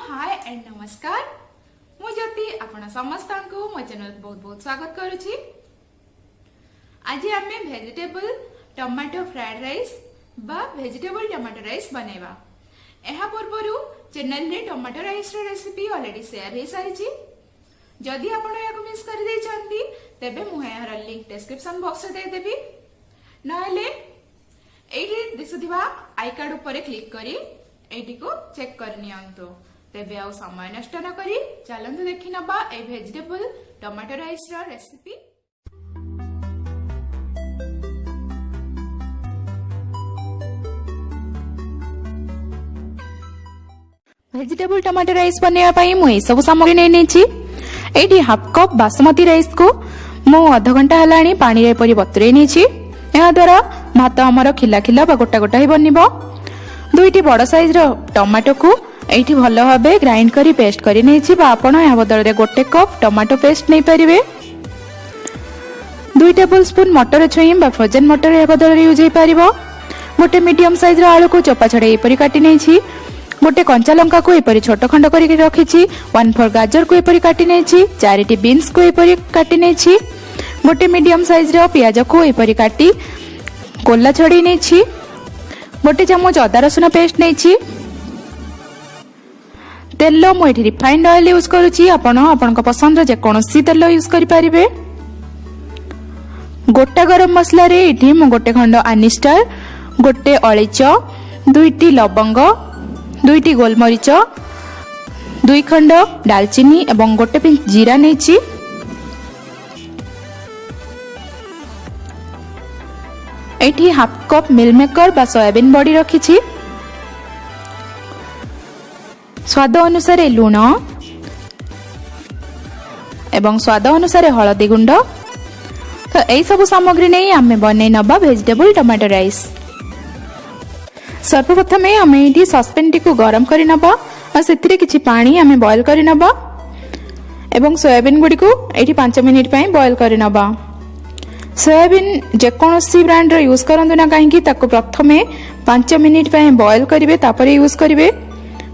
हाय and नमस्कार मु ज्योति आपण समस्त को मो चैनल बहुत बहुत स्वागत करुछि। आज आम वेजिटेबल टमाटो फ्राइड राइस बा वेजिटेबल टमाटो राइस बनेबा। एहा पूर्वरु चैनल रे टमाटो राइस रो रेसिपी ऑलरेडी शेयर हे सारिछि। जदि आपण याको मिस कर दे चंती तबे मु यार लिंक डिस्क्रिप्शन बॉक्स रे दे देबी। नहले एठी दिसुथिबा आई कार्ड ऊपर क्लिक करी एठी को चेक कर नियंतु। तेबे आउ समय नष्ट न करी चलंतु देखि नबा ए वेजिटेबल टमाटो राइस रो रेसिपी। वेजिटेबल टमाटो राइस बनेवा पई मु ए सब सामग्री नै नेछि। एठी हाफ कप बासमती राइस को मु आधा घंटा हलाणी पानी रे परि बतुरै नेछि। एहा द्वारा भात हमर खिला खिला बा गोटा गोटा ही बनिबो। दुईटी बड़ साइज रो टमाटो को एठी भलो भाबे ग्राइंड करी पेस्ट करी नेछि बा आपण या बदल रे गोटे कप टमाटो पेस्ट नै परिबे। 2 टेबलस्पून मटर छुई बा फ्रोजन मटर या बदल रे यूज हे परिबो। गोटे मीडियम साइज रो आलू को चोपा छडे एपरि काटी नेछि। गोटे कंचा लंका को एपरि छोट खंड करी रखिछि। 1/4 गाजर को एपरि काटी नेछि। 4टी बीन्स को एपरि काटी नेछि। गोटे मीडियम साइज रो प्याज को एपरि काटी कोल्ला छडी नेछि। गोटे चम्मच अदा रसुन पेस्ट नेछि। तेल मु एठी रिफाइंड ऑयल यूज करूछि। आपण पसंद जे कोनोसी तेल यूज करि परिबे। गोटा गरम मसला रे एठी मु गोटे खंड अनिस्टर, गोटे अळीच, 2टी लवंग, 2टी गोलमरिच, 2 खंड दालचीनी एवं गोटे पिंच जीरा नेछि। एठी हाफ कप मिल मेकर बा सोयाबीन बड़ी रखिछि। स्वाद अनुसार लूण एवं स्वाद अनुसार हलदी गुंड। तो एई सब सामग्री नहीं आमे बनै नबा वेजिटेबल टमाटो राइस। सर्वप्रथम आमे एठी सस्पेन टी को गरम करि नबा आ सेथिरे किछि पानी आमे बॉयल करि नबा एवं सोयाबीन गुडी को एठी 5 मिनिट पई बॉयल करि नबा। सोयाबीन जे कोनोसी ब्रांड रो यूज करंतु ना काहे कि ताको प्रथमे 5 मिनिट पई बॉयल करिवे तापरे यूज करिवे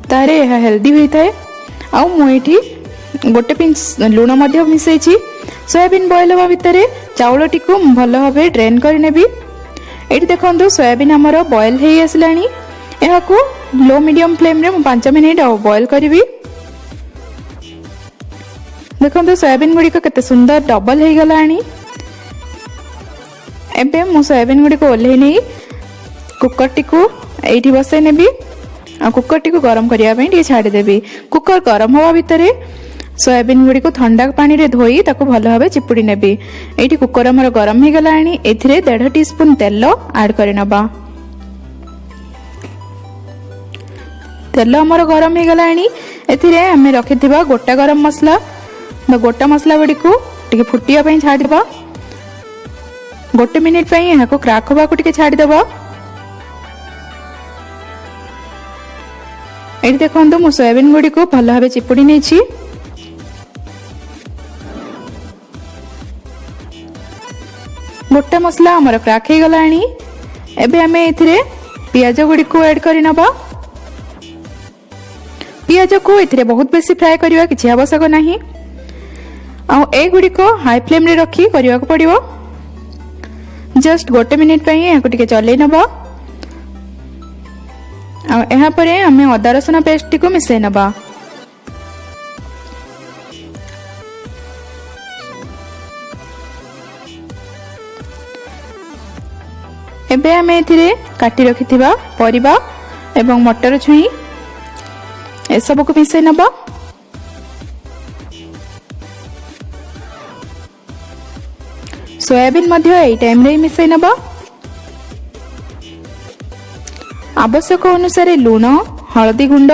तारे हेल्दी होई थाए। आ मु एठी गोटे पिंच लूण मध्य मिसैछि। सोयाबीन बॉयल होबा भितरे चाउल टी को भलो भाबे ड्रेन करि नेबी। एठी देखंतु सोयाबीन हमर बॉयल हेई आसलानी। एहा को लो मीडियम फ्लेम रे मु 5 मिनिट बॉयल करिवि। देखंतु सोयाबीन गुडी को केते सुंदर डबल हेई गलानी। एबे मु सोयाबीन गुडी को ओल्हे नै कुकर टी को एठी बसै नेबी। आ कुकर टी को गरम करिया पई टी छाडी देबी। कुकर गरम होवा भितरे सोयाबीन गुडी को ठंडा पानी रे धोई ताको भलो भाबे चिपुडी नेबी। एठी कुकर हमर गरम हे गलानी। एथिरे 1.5 टीस्पून तेल ऐड करि नबा। तेल हमर गरम हे गलानी। एथिरे हमें रखिथिबा गोटा गरम मसला बा गोटा मसला गुडी को टिके फुटिया पई छाडी देबा। गोटे मिनिट पई एहा को क्रैक होबा को टिके छाडी देबा। एठी देखंतु मु सोयाबीन गुडी को भलो भाबे चिपुडी नेछि। गोटा मसला हमर क्रैक हे गलानी। एबे हमें एथिरे प्याज गुडी को ऐड करि नबा। प्याज को एथिरे बहुत बेसी फ्राई करिवा किछि आवश्यक नाही। आ ए गुडी को हाई फ्लेम रे रखी करिवा को पड़िवो। जस्ट गोटे मिनिट पई एहा को टिके चलै नबा। आ एहा परे हमें अदा रसुन पेस्ट को मिसै नबा। एबे हमें एथिरे काटी रखिथिबा परिबा एवं मटर छुई ए सब को मिसै नबा। सोयाबीन मध्य एई टाइम रे मिसै नबा। आवश्यक अनुसार लूण हलदी गुंड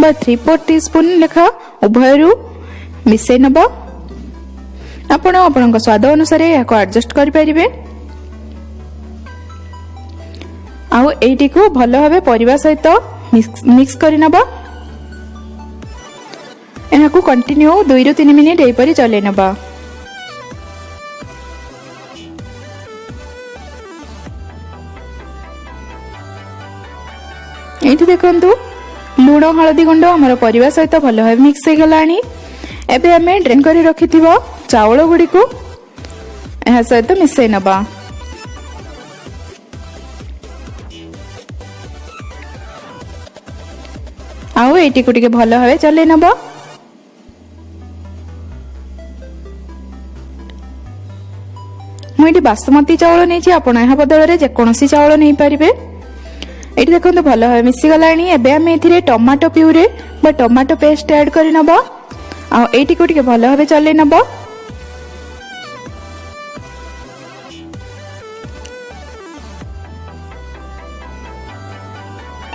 बा 3/4 टीस्पून लेखा उभयरु मिसै नबा। आपण आपनक स्वाद अनुसार याको एडजस्ट करि परिबे। आ एटी को भलो भाबे परिबा सहित मिक्स करि नबा। एहा को कंटिन्यू 2 ରୁ 3 मिनिट एई परि चलै नबा। एठी देखंतु लुण हलदी गुंड आमर परिवा सहित भल भाव मिक्स हो गलानी। एबे आमे ड्रेन करी रखिथिबो चावल गुडी को एहा सहित मिसई नबा। आउ एटी को टिके भल भाव चलै नबा। मुझे बासमती चावल नहीं आपण यह बदल में जेकोसी चावल नहीं पारे। ये देखो भल भाव मिसीगला। एबे आम ए टमाटो प्यूरे बा टमाटो पेस्ट ऐड कर नबा। आईटी को टिके भल भाव चलै नबा।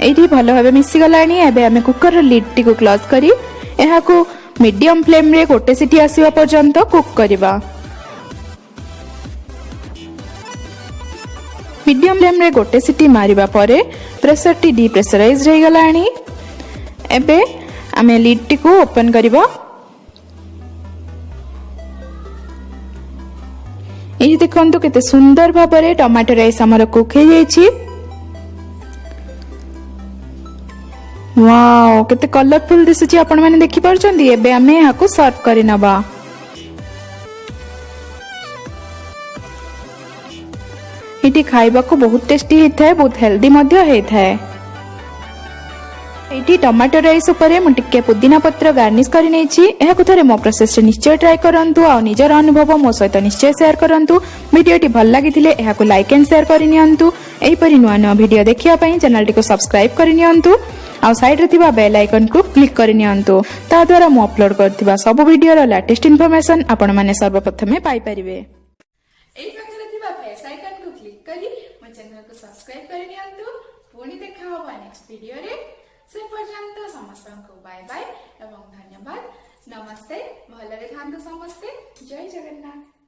ये भल भाव मिसीगला। एबे आम कुकर लिड टी को क्लोज करी एहा को मीडियम फ्लेम रे गोटे सीटी आसीबा पर्यंत कुक करबा। मीडियम फ्लेम रे गोटे सीटी मारिबा परे प्रेशर टी डिप्रेशराइज रही गलानी। एबे आमे लिड टी को ओपन करबा। ये देखंतु केते सुंदर भाबरे टमाटो राइस हमर कुक हे जायछि। वाओ केते कलरफुल दिसुछि आपण माने देखि परछन्ती। एबे आमे हाको सर्व करि नबा। इटी खाइबा को बहुत टेस्टी होता है, बहुत हेल्दी मध्य होता है। एटी टमाटो राइस उपरे मु टिके पुदीना पत्र गार्निश करि नेछि। एहा को थरे मो प्रोसेस निश्चय ट्राई करंतु आ निजर अनुभव मो सहित निश्चय शेयर करंतु। वीडियोटी भल लागिथिले एहा को लाइक एंड शेयर करि नियंतु। एही परि नुवा नुवा वीडियो देखिया पई चैनल टी को सब्सक्राइब करि नियंतु। आ साइड रे थिबा बेल आइकन को क्लिक करि नियंतु। ता द्वारा मो अपलोड करथिबा सब वीडियो रो लेटेस्ट इंफॉर्मेशन आपण माने सर्वप्रथमे पाई परिबे। एही पाखरे थिबा बेल आइकन को क्लिक करी मो चैनल को सब्सक्राइब करि नियंतु। पुणी देखा होबा नेक्स्ट वीडियो रे। से पर्यंत समस्त को बाय बाय एवं धन्यवाद। नमस्ते। भलरे थांतु समस्ते। जय जगन्नाथ।